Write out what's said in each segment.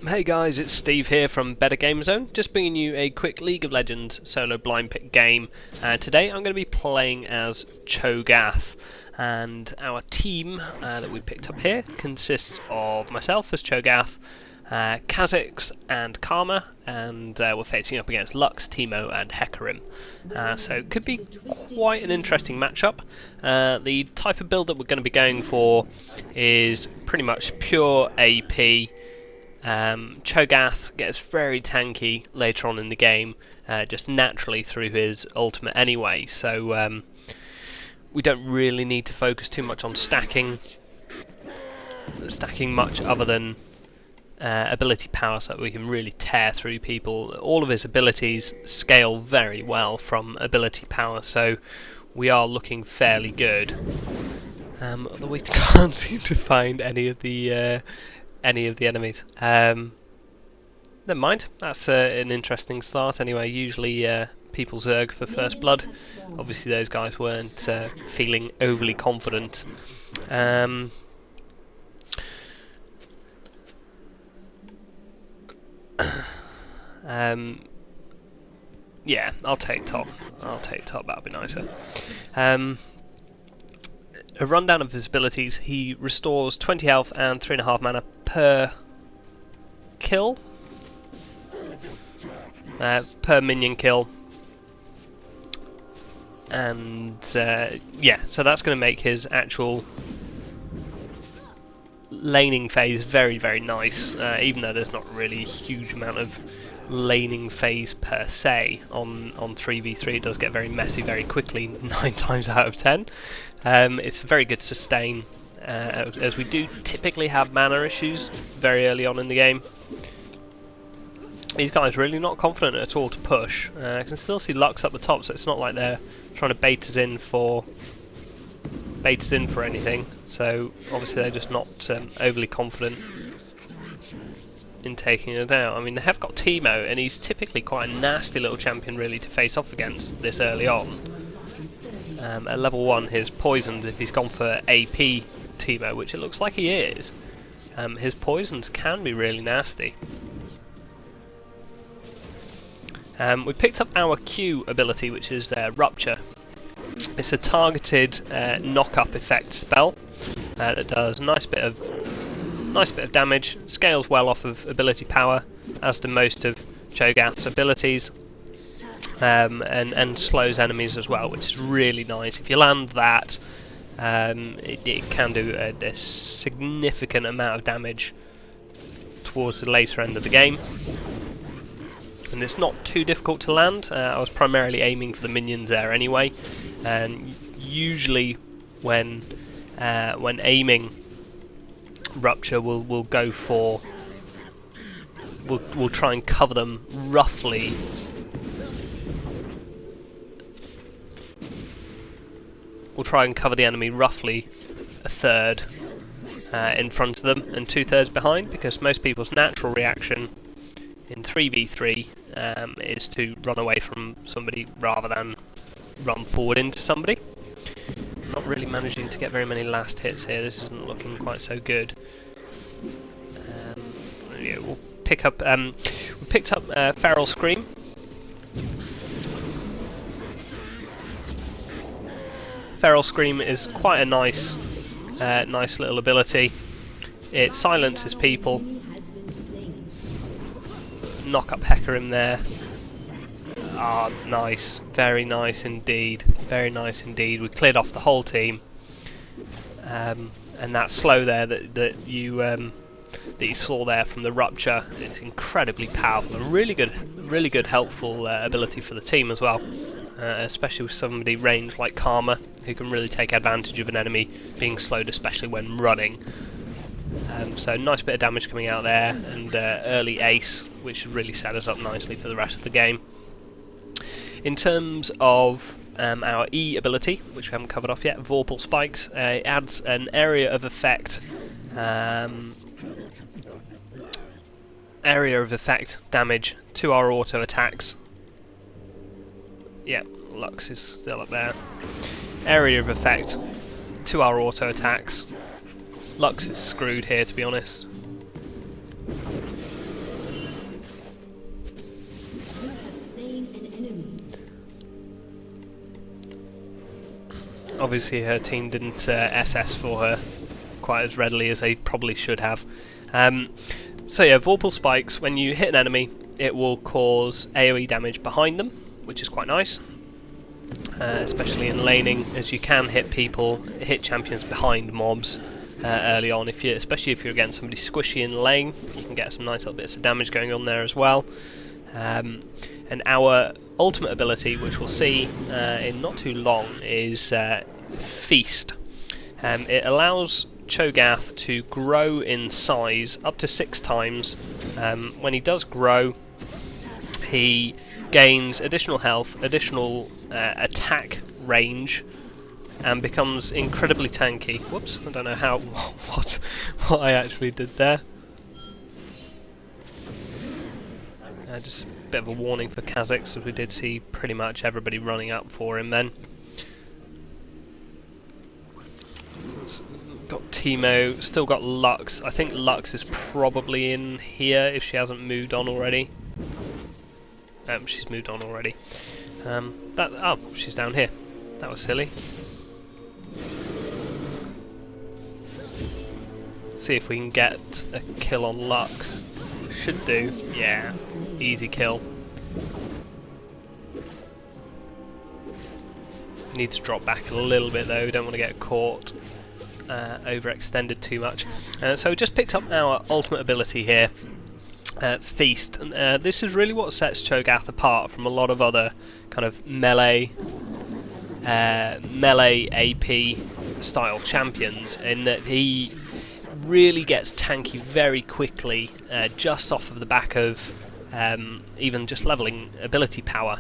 Hey guys, it's Steve here from BetterGamerZone, just bringing you a quick League of Legends solo blind pick game. Today I'm going to be playing as Cho'Gath, and our team that we picked up here consists of myself as Cho'Gath, Kha'Zix and Karma, and we're facing up against Lux, Teemo and Hecarim. So it could be quite an interesting matchup. The type of build that we're going to be going for is pretty much pure AP. Cho'Gath gets very tanky later on in the game, just naturally through his ultimate anyway, so we don't really need to focus too much on stacking much other than ability power, so that we can really tear through people. All of his abilities scale very well from ability power, so we are looking fairly good. Although we can't seem to find any of the enemies. Never mind, that's an interesting start anyway. Usually people zerg for first blood. Obviously those guys weren't feeling overly confident. Yeah, I'll take top. That'll be nicer. A rundown of his abilities: he restores 20 health and 3.5 mana per kill, per minion kill, and yeah, so that's going to make his actual laning phase very, very nice, even though there's not really a huge amount of laning phase per se. On 3v3 it does get very messy very quickly, 9 times out of 10. It's a very good sustain, as we do typically have mana issues very early on in the game. These guys are really not confident at all to push. I can still see Lux up the top, so it's not like they're trying to bait us in for anything. So obviously they're just not overly confident in taking it out. I mean, they have got Teemo, and he's typically quite a nasty little champion really to face off against this early on. At level 1 his poisons, if he's gone for AP Teemo, which it looks like he is, his poisons can be really nasty. We picked up our Q ability, which is Rupture. It's a targeted knock-up effect spell that does a nice bit of damage, scales well off of ability power, as do most of Cho'Gath's abilities. And slows enemies as well, which is really nice. If you land that, it can do a significant amount of damage towards the later end of the game. And it's not too difficult to land. I was primarily aiming for the minions there anyway, and usually when aiming, Rupture will go for... We'll try and cover them roughly. We'll try and cover the enemy roughly a third in front of them and 2/3 behind, because most people's natural reaction in 3v3 is to run away from somebody rather than run forward into somebody. Not really managing to get very many last hits here. This isn't looking quite so good. Yeah, we'll pick up. We picked up Feral Scream. Feral Scream is quite a nice little ability. It silences people. Knock up Hecarim there. Ah, nice. Very nice indeed. Very nice indeed. We cleared off the whole team. And that slow there that you saw there from the Rupture, it's incredibly powerful. A really good helpful ability for the team as well. Especially with somebody ranged like Karma, who can really take advantage of an enemy being slowed, especially when running. So nice bit of damage coming out there, and early ace, which really set us up nicely for the rest of the game. In terms of our E ability, which we haven't covered off yet, Vorpal Spikes, adds an area of effect damage to our auto attacks. Yeah, Lux is still up there. Area of effect to our auto attacks. Lux is screwed here, to be honest. Obviously her team didn't SS for her quite as readily as they probably should have. So yeah, Vorpal spikes, when you hit an enemy, it will cause AoE damage behind them, which is quite nice. Especially in laning, as you can hit champions behind mobs early on. Especially if you're against somebody squishy in lane, you can get some nice little bits of damage going on there as well. And our ultimate ability, which we'll see in not too long, is Feast. It allows Cho'Gath to grow in size up to 6 times. When he does grow, he gains additional health, additional attack range, and becomes incredibly tanky. Whoops, I don't know how what I actually did there. Just a bit of a warning for Kha'Zix, as we did see pretty much everybody running up for him then. Got Teemo, still got Lux. I think Lux is probably in here if she hasn't moved on already. She's moved on already. Oh, she's down here. That was silly. See if we can get a kill on Lux. Should do. Yeah, easy kill. Need to drop back a little bit though. Don't want to get caught overextended too much. So we just picked up our ultimate ability here. Feast, and this is really what sets Cho'Gath apart from a lot of other kind of melee AP style champions, in that he really gets tanky very quickly, just off of the back of even just leveling ability power,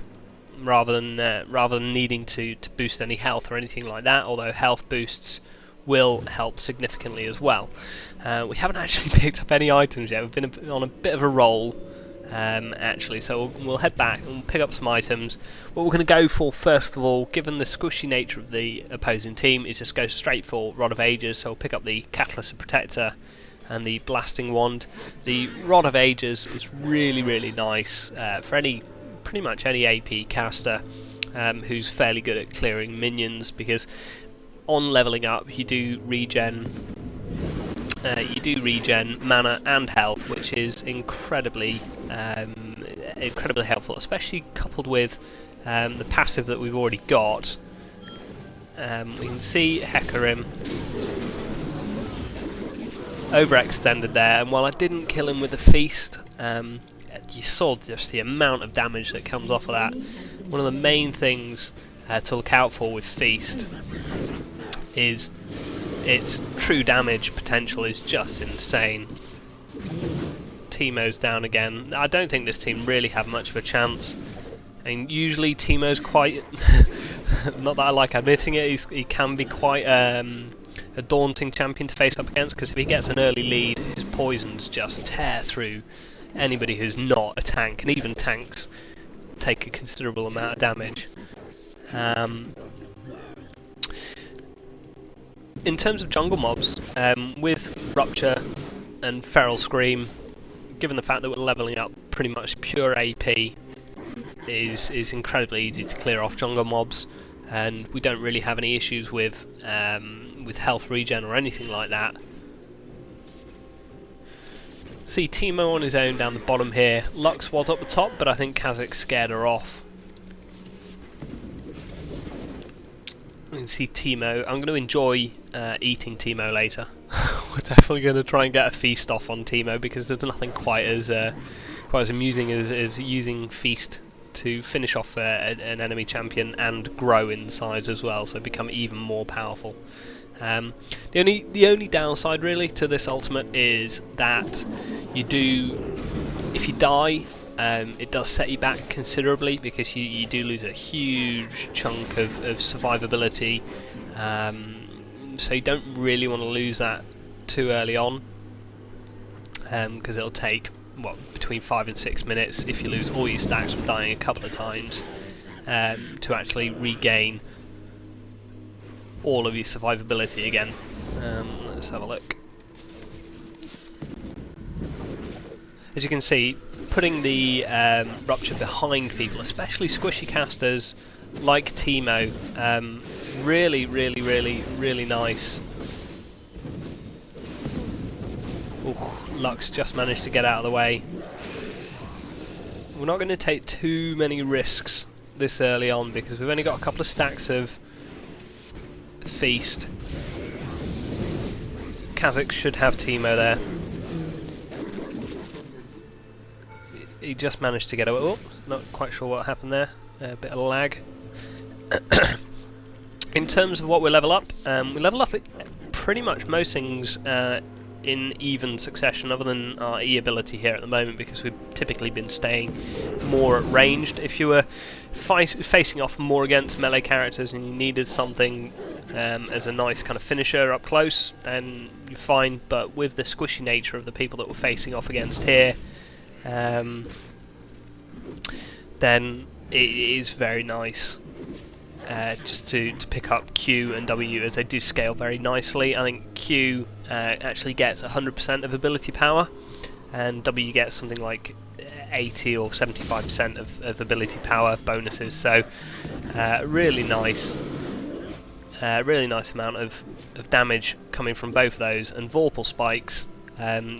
rather than needing to boost any health or anything like that. Although health boosts will help significantly as well. We haven't actually picked up any items yet. We've been on a bit of a roll, actually, so we'll head back and we'll pick up some items. What we're going to go for first of all, given the squishy nature of the opposing team, is just go straight for Rod of Ages. So we'll pick up the Catalyst Protector and the Blasting Wand. The Rod of Ages is really, really nice for pretty much any AP caster who's fairly good at clearing minions, because on leveling up you do regen mana and health, which is incredibly helpful, especially coupled with the passive that we've already got. We can see Hecarim overextended there, and while I didn't kill him with the Feast, you saw just the amount of damage that comes off of that. One of the main things to look out for with Feast is its true damage potential is just insane. Teemo's down again. I don't think this team really have much of a chance. I mean, usually Teemo's quite not that I like admitting it, he can be quite a daunting champion to face up against, because if he gets an early lead, his poisons just tear through anybody who's not a tank, and even tanks take a considerable amount of damage. In terms of jungle mobs, with Rupture and Feral Scream, given the fact that we're levelling up pretty much pure AP, is incredibly easy to clear off jungle mobs, and we don't really have any issues with health regen or anything like that. See Teemo on his own down the bottom here. Lux was up the top, but I think Kha'Zix scared her off. You can see Teemo. I'm going to enjoy eating Teemo later. We're definitely going to try and get a feast off on Teemo, because there's nothing quite as amusing as using Feast to finish off an enemy champion and grow in size as well, so become even more powerful. The only downside really to this ultimate is that if you die, it does set you back considerably, because you do lose a huge chunk of survivability, so you don't really want to lose that too early on, because it'll take between 5 and 6 minutes if you lose all your stacks from dying a couple of times to actually regain all of your survivability again. Let's have a look. As you can see, putting the Rupture behind people, especially squishy casters like Teemo. Really nice. Ooh, Lux just managed to get out of the way. We're not going to take too many risks this early on because we've only got a couple of stacks of Feast. Kha'Zix should have Teemo there. He just managed to get away. Oh, not quite sure what happened there. A bit of lag. In terms of what we level up pretty much most things in even succession, other than our E ability here at the moment, because we've typically been staying more at ranged. If you were facing off more against melee characters and you needed something as a nice kind of finisher up close, then you're fine. But with the squishy nature of the people that we're facing off against here, then it is very nice just to pick up Q and W, as they do scale very nicely. I think Q actually gets 100% of ability power, and W gets something like 80 or 75% of ability power bonuses. So really nice amount of damage coming from both of those. And Vorpal spikes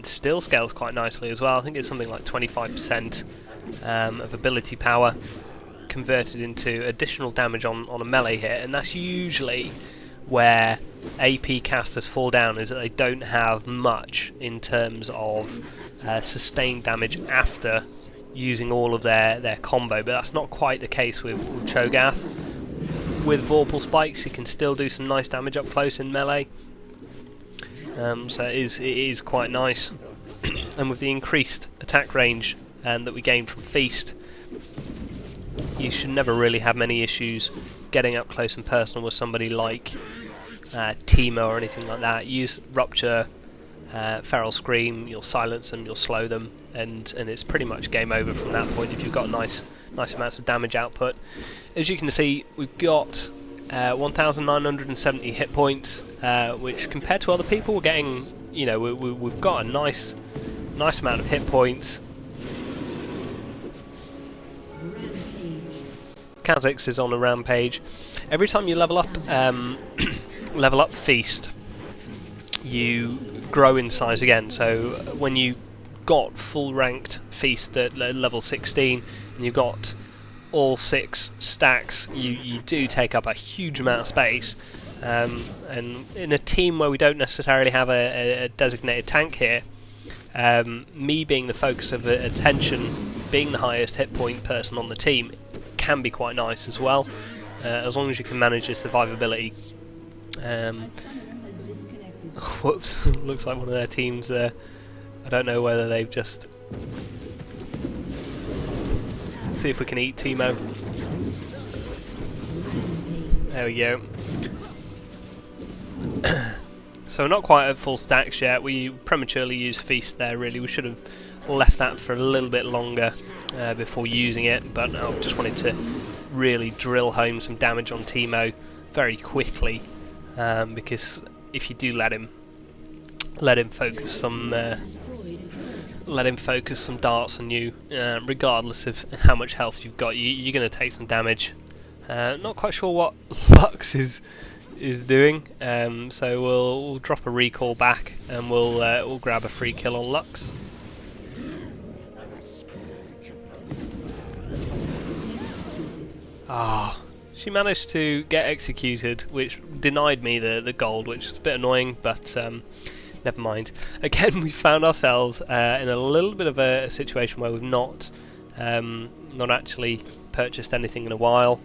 still scales quite nicely as well. I think it's something like 25% of ability power converted into additional damage on a melee hit, and that's usually where AP casters fall down, is that they don't have much in terms of sustained damage after using all of their combo. But that's not quite the case with Cho'Gath. With Vorpal spikes, he can still do some nice damage up close in melee. So it is quite nice. And with the increased attack range that we gain from Feast, you should never really have many issues getting up close and personal with somebody like Teemo or anything like that. Use Rupture, Feral Scream, you'll silence them, you'll slow them, and it's pretty much game over from that point if you've got nice amounts of damage output. As you can see, we've got 1,970 hit points, which compared to other people, we're getting, you know, we've got a nice amount of hit points. Kha'Zix is on a rampage. Every time you level up Feast, you grow in size again. So when you got full ranked Feast at level 16 and you've got all 6 stacks, you do take up a huge amount of space. And in a team where we don't necessarily have a designated tank here, me being the focus of attention, being the highest hit point person on the team, can be quite nice as well, as long as you can manage your survivability. Whoops, looks like one of their teams, I don't know whether they've just... See if we can eat Teemo. There we go. So we're not quite at full stacks yet. We prematurely used Feast there, really. We should have left that for a little bit longer before using it, but I just wanted to really drill home some damage on Teemo very quickly, because if you do let him focus some darts on you, regardless of how much health you've got, you're going to take some damage. Not quite sure what Lux is doing, so we'll drop a recall back and we'll grab a free kill on Lux. Ah, she managed to get executed, which denied me the gold, which is a bit annoying, but never mind. Again, we found ourselves in a little bit of a situation where we've not actually purchased anything in a while.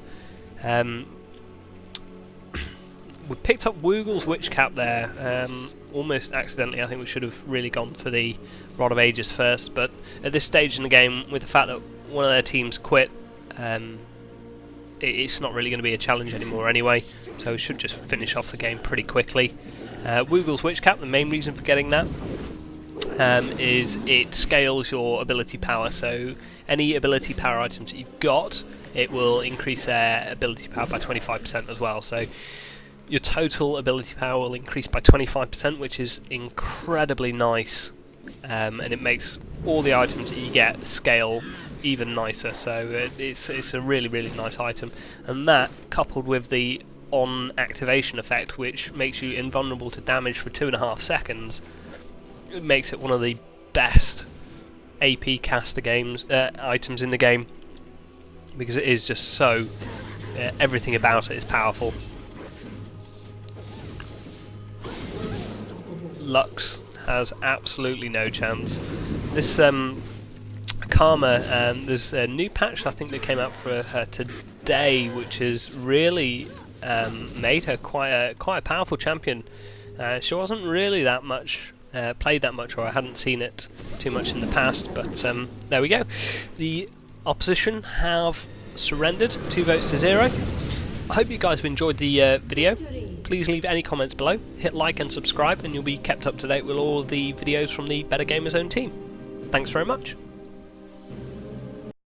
We picked up Woogle's Witch Cap there, almost accidentally. I think we should have really gone for the Rod of Ages first, but at this stage in the game, with the fact that one of their teams quit, it's not really going to be a challenge anymore anyway, so we should just finish off the game pretty quickly. Woogle's Witch Cap, the main reason for getting that is it scales your ability power, so any ability power items that you've got, it will increase their ability power by 25% as well, so your total ability power will increase by 25%, which is incredibly nice, and it makes all the items that you get scale even nicer. So it's a really, really nice item, and that coupled with the on activation effect, which makes you invulnerable to damage for 2.5 seconds, it makes it one of the best AP caster items in the game, because it is just so everything about it is powerful. Lux has absolutely no chance. This Karma, there's a new patch I think that came out for her today, which has really made her quite a powerful champion. She wasn't really that much played that much, or I hadn't seen it too much in the past, but there we go. The opposition have surrendered 2 votes to 0. I hope you guys have enjoyed the video. Please leave any comments below, hit like and subscribe, and you'll be kept up to date with all the videos from the BetterGamerZone team. Thanks very much.